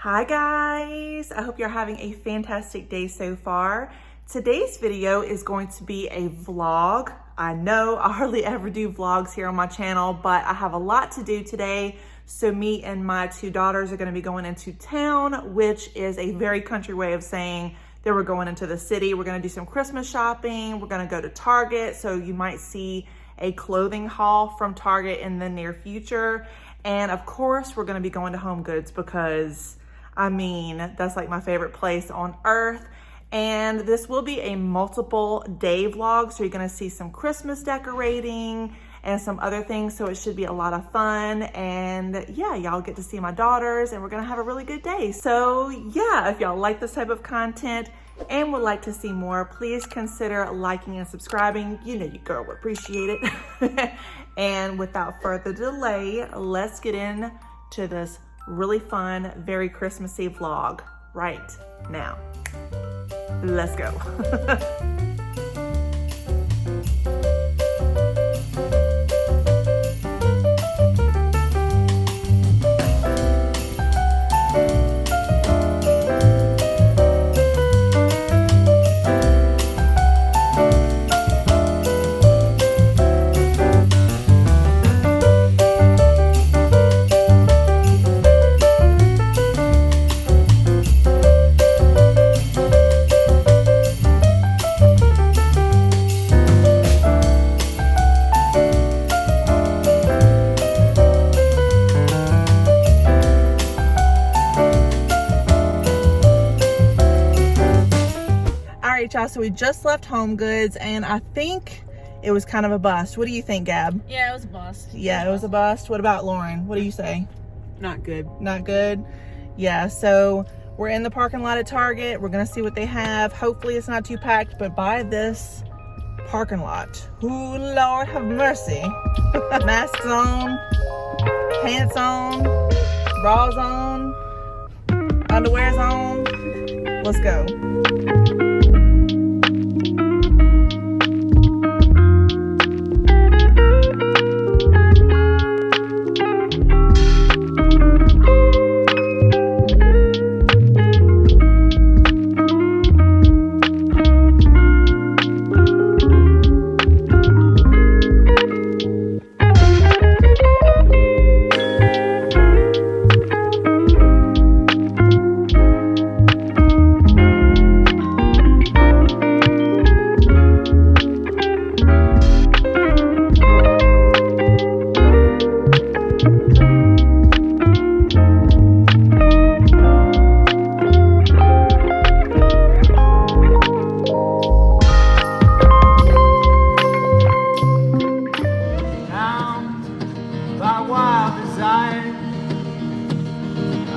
Hi guys, I hope you're having a fantastic day so far. Today's video is going to be a vlog. I know I hardly ever do vlogs here on my channel, but I have a lot to do today. So me and my two daughters are gonna be going into town, which is a very country way of saying that we're going into the city. We're gonna do some Christmas shopping. We're gonna go to Target. So you might see a clothing haul from Target in the near future. And of course, we're gonna be going to Home Goods because I mean, that's like my favorite place on earth. And this will be a multiple day vlog. So you're gonna see some Christmas decorating and some other things. So it should be a lot of fun. And yeah, y'all get to see my daughters and we're gonna have a really good day. So yeah, if y'all like this type of content and would like to see more, please consider liking and subscribing. You know your girl would appreciate it. And without further delay, let's get into this really fun, very Christmassy vlog right now. Let's go. Y'all, so we just left Home Goods and I think it was kind of a bust. What do you think, Gab? Yeah, it was a bust. Yeah, it was a bust. What about Lauren? What do you say? Not good. Not good? Yeah, so we're in the parking lot at Target. We're gonna see what they have. Hopefully it's not too packed, but by this parking lot, ooh, Lord have mercy. Masks on, pants on, bras on, underwear's on. Let's go.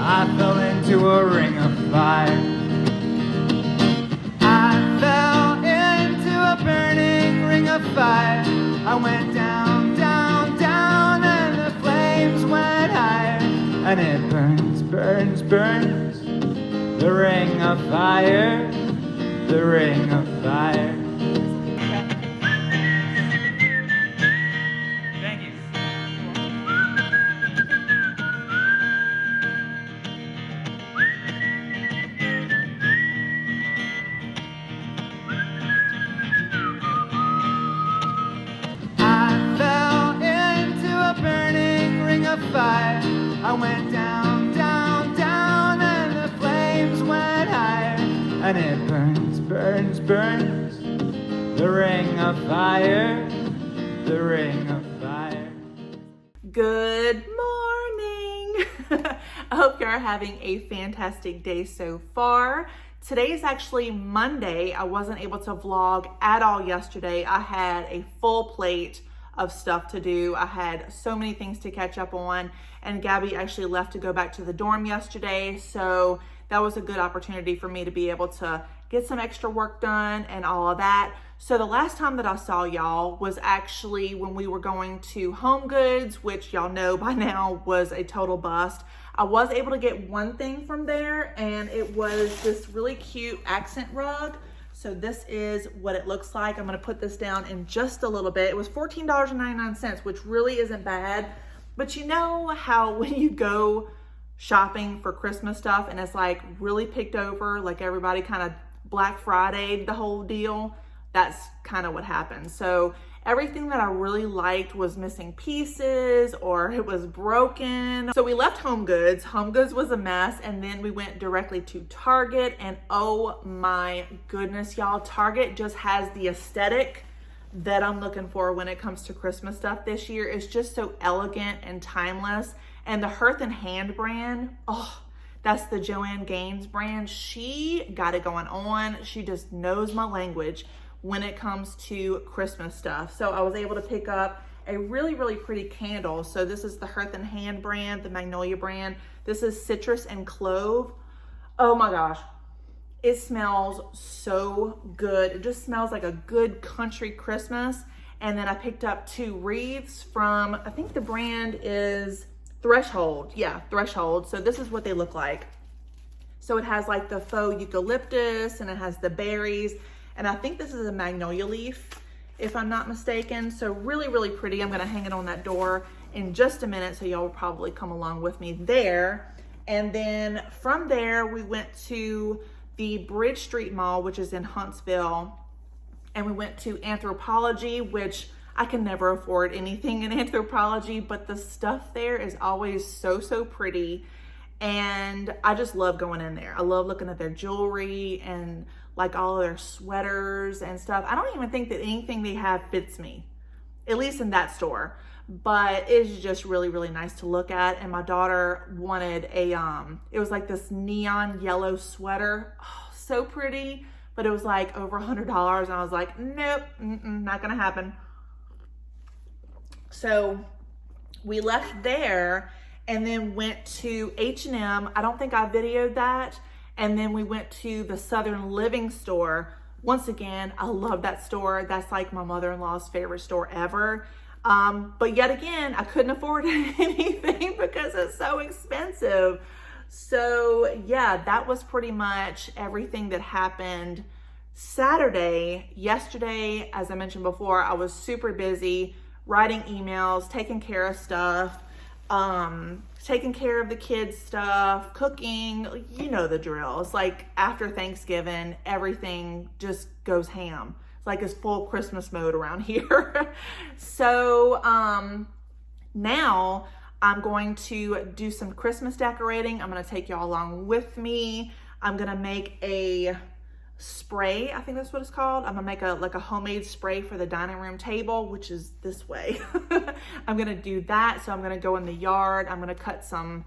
I fell into a ring of fire. I fell into a burning ring of fire. I went down, down, down, and the flames went higher. And it burns, burns, burns, the ring of fire, the ring of fire. Thank you. Fire. I went down, down, down, and the flames went higher. And it burns, burns, burns, the ring of fire, the ring of fire. Good morning. I hope you are having a fantastic day so far. Today is actually Monday. I wasn't able to vlog at all yesterday. I had a full plate of stuff to do. I had so many things to catch up on, and Gabby actually left to go back to the dorm yesterday, so that was a good opportunity for me to be able to get some extra work done and all of that. So the last time that I saw y'all was actually when we were going to Home Goods, which y'all know by now was a total bust. I was able to get one thing from there, and it was this really cute accent rug. So this is what it looks like. I'm gonna put this down in just a little bit. It was $14.99, which really isn't bad. But you know how when you go shopping for Christmas stuff and it's like really picked over, like everybody kind of Black Friday'd the whole deal. That's kind of what happened. So everything that I really liked was missing pieces or it was broken. So we left Home Goods. Home Goods was a mess. And then we went directly to Target. And oh my goodness, y'all, Target just has the aesthetic that I'm looking for when it comes to Christmas stuff this year. It's just so elegant and timeless. And the Hearth and Hand brand, oh, that's the Joanne Gaines brand. She got it going on. She just knows my language when it comes to Christmas stuff. So I was able to pick up a really, really pretty candle. So this is the Hearth and Hand brand, the Magnolia brand. This is citrus and clove. Oh my gosh. It smells so good. It just smells like a good country Christmas. And then I picked up 2 wreaths from, I think the brand is Threshold. Yeah, Threshold. So this is what they look like. So it has like the faux eucalyptus and it has the berries. And I think this is a magnolia leaf, if I'm not mistaken. So really, really pretty. I'm gonna hang it on that door in just a minute. So y'all will probably come along with me there. And then from there, we went to the Bridge Street Mall, which is in Huntsville. And we went to Anthropologie, which I can never afford anything in Anthropologie, but the stuff there is always so, so pretty. And I just love going in there. I love looking at their jewelry and like all of their sweaters and stuff. I don't even think that anything they have fits me, at least in that store. But it's just really, really nice to look at. And my daughter wanted a, it was like this neon yellow sweater. Oh, so pretty, but it was like over $100. And I was like, nope, not gonna happen. So we left there and then went to H&M. I don't think I videoed that. And then we went to the Southern Living store. Once again, I love that store. That's like my mother-in-law's favorite store ever. But yet again, I couldn't afford anything because it's so expensive. So yeah, that was pretty much everything that happened Saturday. Yesterday, as I mentioned before, I was super busy writing emails, taking care of stuff, taking care of the kids' stuff, cooking, you know the drill. It's like after Thanksgiving, everything just goes ham. It's like it's full Christmas mode around here. So now I'm going to do some Christmas decorating. I'm gonna take y'all along with me. I'm gonna make a spray, I think that's what it's called. I'm gonna make a homemade spray for the dining room table, which is this way. I'm gonna do that. So I'm gonna go in the yard. I'm gonna cut some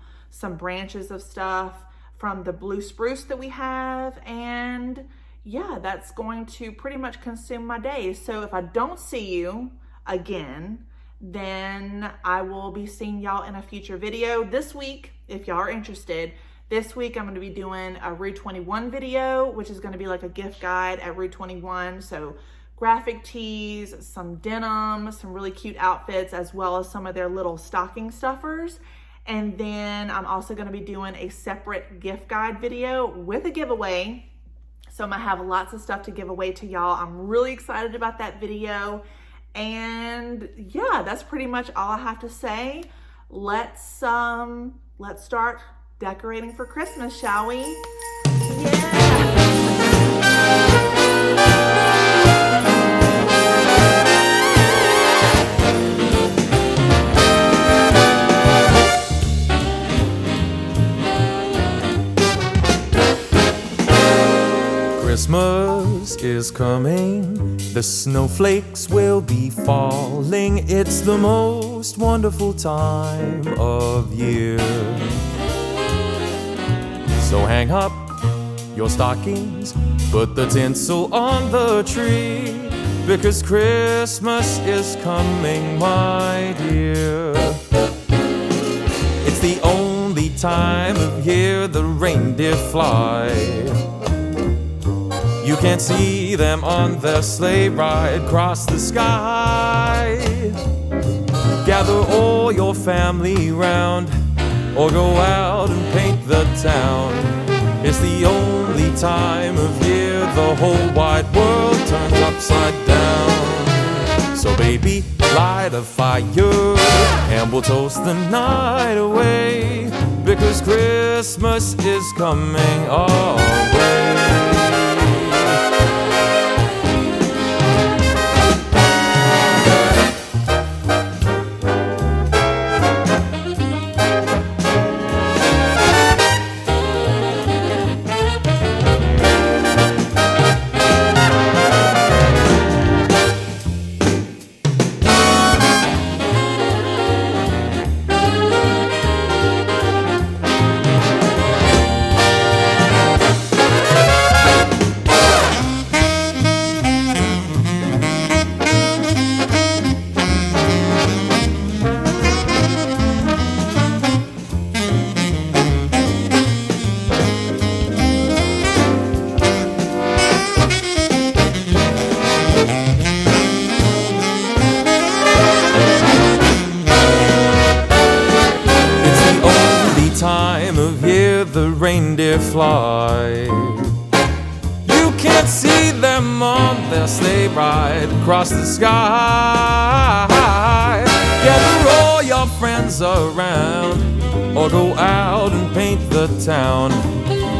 branches of stuff from the blue spruce that we have. And yeah, that's going to pretty much consume my day. So if I don't see you again, then I will be seeing y'all in a future video. This week, if y'all are interested, this week I'm gonna be doing a Rue 21 video, which is gonna be like a gift guide at Rue 21. So graphic tees, some denim, some really cute outfits, as well as some of their little stocking stuffers. And then I'm also gonna be doing a separate gift guide video with a giveaway. So I'm gonna have lots of stuff to give away to y'all. I'm really excited about that video. And yeah, that's pretty much all I have to say. Let's start decorating for Christmas, shall we? Christmas is coming, the snowflakes will be falling. It's the most wonderful time of year. So hang up your stockings, put the tinsel on the tree, because Christmas is coming, my dear. It's the only time of year the reindeer fly. You can't see them on their sleigh ride across the sky. Gather all your family round, or go out and paint the town. It's the only time of year the whole wide world turns upside down. So baby, light a fire, and we'll toast the night away, because Christmas is coming our way. Time of year the reindeer fly. You can't see them on their sleigh ride across the sky. Gather all your friends around, or go out and paint the town.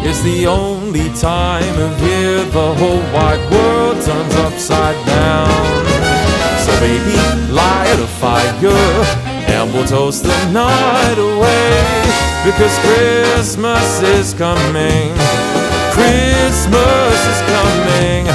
It's the only time of year the whole wide world turns upside down. So baby, light a fire, and we'll toast the night away, because Christmas is coming. Christmas is coming.